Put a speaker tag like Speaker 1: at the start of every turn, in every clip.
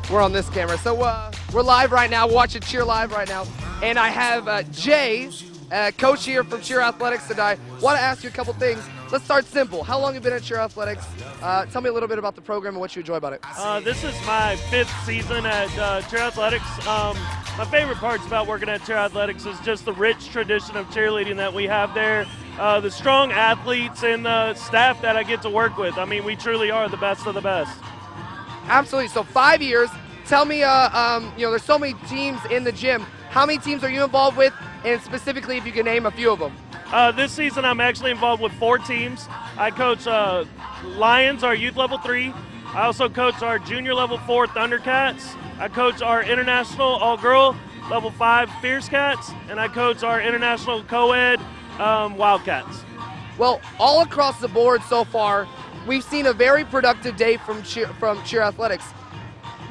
Speaker 1: we're on this camera. So we're live right now. We're watching Cheer Live right now. And I have Jay, coach here from Cheer Athletics, and I want to ask you a couple things. Let's start simple. How long have you been at Cheer Athletics? Tell me a little bit about the program and what you enjoy about it.
Speaker 2: This is my 5th season at Cheer Athletics. My favorite parts about working at Cheer Athletics is just the rich tradition of cheerleading that we have there, the strong athletes and the staff that I get to work with. I mean, we truly are the best of the best.
Speaker 1: Absolutely. So 5 years. Tell me, there's so many teams in the gym. How many teams are you involved with, and specifically if you can name a few of them?
Speaker 2: This season I'm actually involved with 4 teams. I coach Lions, our youth level 3. I also coach our junior level 4 Thundercats. I coach our international all-girl level 5 Fierce Cats, and I coach our international co-ed Wildcats.
Speaker 1: Well, all across the board so far, we've seen a very productive day from Cheer Athletics.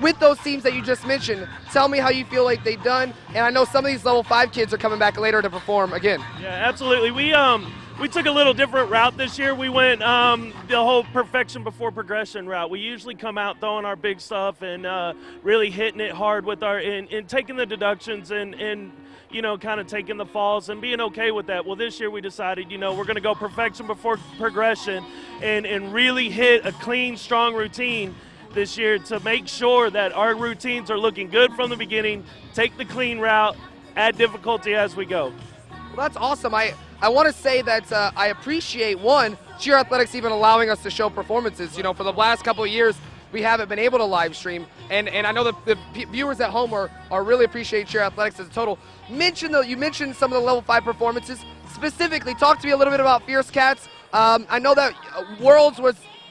Speaker 1: With those teams that you just mentioned, tell me how you feel like they've done. And I know some of these level 5 kids are coming back later to perform again.
Speaker 2: Yeah, absolutely. We took a little different route this year. We went the whole perfection before progression route. We usually come out throwing our big stuff and really hitting it hard with our and taking the deductions and kind of taking the falls and being okay with that. Well, this year we decided, we're going to go perfection before progression and really hit a clean, strong routine this year to make sure that our routines are looking good from the beginning, take the clean route, add difficulty as we go.
Speaker 1: Well, that's awesome. I want to say that I appreciate, one, Cheer Athletics even allowing us to show performances. For the last couple of years, we haven't been able to live stream, and I know the viewers at home are really appreciate Cheer Athletics as a total. You mentioned some of the level 5 performances. Specifically, talk to me a little bit about Fierce Cats. I know that Worlds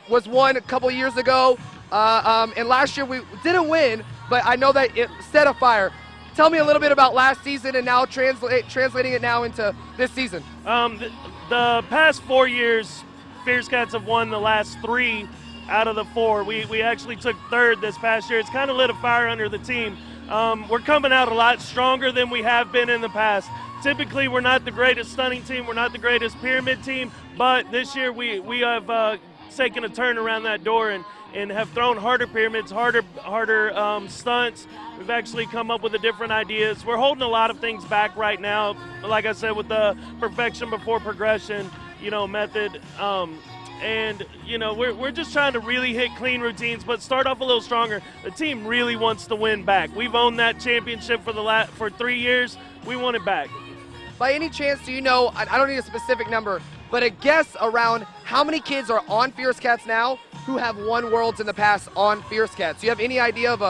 Speaker 1: was won a couple of years ago. And last year we didn't win, but I know that it set a fire. Tell me a little bit about last season and now translating it now into this season.
Speaker 2: The past 4 years, Fierce Cats have won the last 3 out of the 4. We actually took 3rd this past year. It's kind of lit a fire under the team. We're coming out a lot stronger than we have been in the past. Typically, we're not the greatest stunning team. We're not the greatest pyramid team, but this year we have taken a turn around that door and have thrown harder pyramids, harder stunts. We've actually come up with different ideas. We're holding a lot of things back right now, like I said, with the perfection before progression, method. We're just trying to really hit clean routines, but start off a little stronger. The team really wants to win back. We've owned that championship for 3 years. We want it back.
Speaker 1: By any chance, do you know, I don't need a specific number, but a guess around how many kids are on Fierce Cats now who have won Worlds in the past on Fierce Cats? Do you have any idea of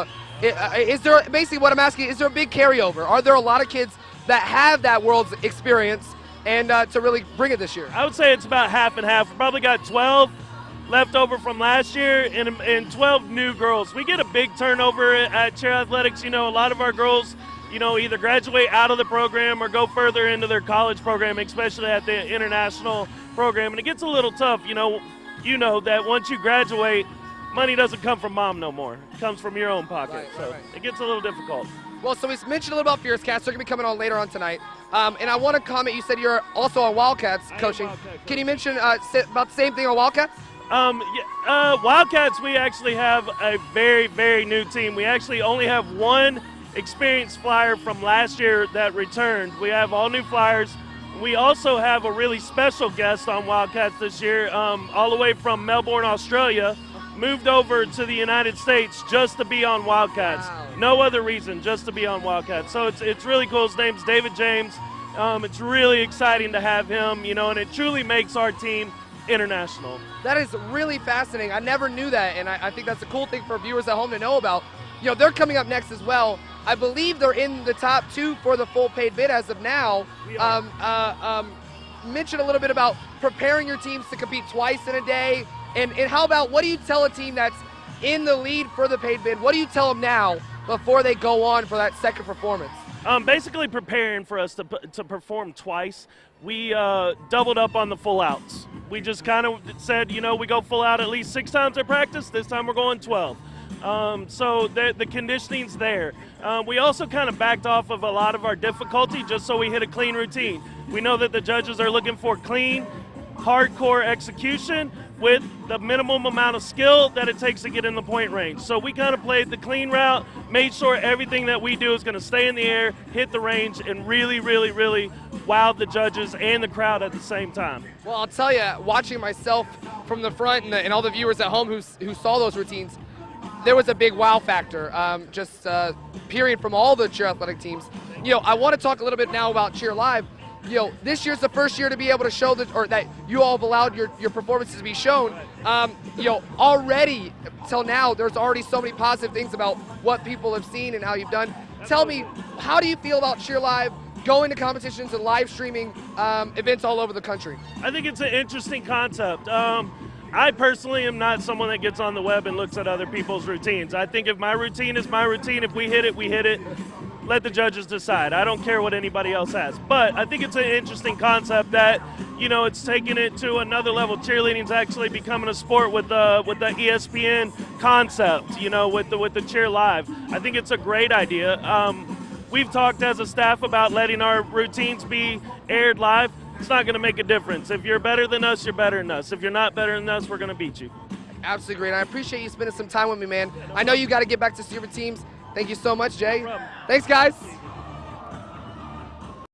Speaker 1: is there, basically what I'm asking, is there a big carryover? Are there a lot of kids that have that Worlds experience and to really bring it this year?
Speaker 2: I would say it's about half and half. We probably got 12 left over from last year and 12 new girls. We get a big turnover at Cheer Athletics. A lot of our girls either graduate out of the program or go further into their college program, especially at the international program. And it gets a little tough, you know that once you graduate, money doesn't come from mom no more. It comes from your own pocket. Right. It gets a little difficult.
Speaker 1: Well, so we mentioned a little about Fierce Cats. They're going to be coming on later on tonight. And I want to comment, you said you're also on Wildcats coaching. Can you mention about the same thing on Wildcats?
Speaker 2: Wildcats, we actually have a very, very new team. We actually only have one experienced flyer from last year that returned. We have all new flyers. We also have a really special guest on Wildcats this year, all the way from Melbourne, Australia, moved over to the United States just to be on Wildcats.
Speaker 1: Wow.
Speaker 2: No other reason, just to be on Wildcats. So it's really cool. His name's David James. It's really exciting to have him, and it truly makes our team international.
Speaker 1: That is really fascinating. I never knew that, and I think that's a cool thing for viewers at home to know about. They're coming up next as well. I believe they're in the top 2 for the full paid bid as of now. Mention a little bit about preparing your teams to compete twice in a day, and how about, what do you tell a team that's in the lead for the paid bid? What do you tell them now before they go on for that second performance?
Speaker 2: Basically preparing for us to perform twice. We doubled up on the full outs. We just kind of said, we go full out at least 6 times at practice. This time we're going 12. So the conditioning's there. We also kind of backed off of a lot of our difficulty just so we hit a clean routine. We know that the judges are looking for clean, hardcore execution, with the minimum amount of skill that it takes to get in the point range. So we kind of played the clean route, made sure everything that we do is going to stay in the air, hit the range, and really, really, really wow the judges and the crowd at the same time.
Speaker 1: Well, I'll tell you, watching myself from the front and all the viewers at home who saw those routines, there was a big wow factor, period, from all the cheer athletic teams. You know, I want to talk a little bit now about CheerLIVE. You know, this year's the first year to be able to show that you all have allowed your performances to be shown. You know, already till now, there's already so many positive things about what people have seen and how you've done. Tell me, how do you feel about CheerLIVE going to competitions and live streaming events all over the country?
Speaker 2: I think it's an interesting concept. I personally am not someone that gets on the web and looks at other people's routines. I think if my routine is my routine, if we hit it, we hit it. Let the judges decide. I don't care what anybody else has. But I think it's an interesting concept that, you know, it's taking it to another level. Cheerleading is actually becoming a sport with the ESPN concept, you know, with the CheerLIVE. I think it's a great idea. We've talked as a staff about letting our routines be aired live. It's not going to make a difference. If you're better than us, you're better than us. If you're not better than us, we're going to beat you.
Speaker 1: Absolutely great. I appreciate you spending some time with me, man. I know you got to get back to your teams. Thank you so much, Jay.
Speaker 2: No problem.
Speaker 1: Thanks, guys.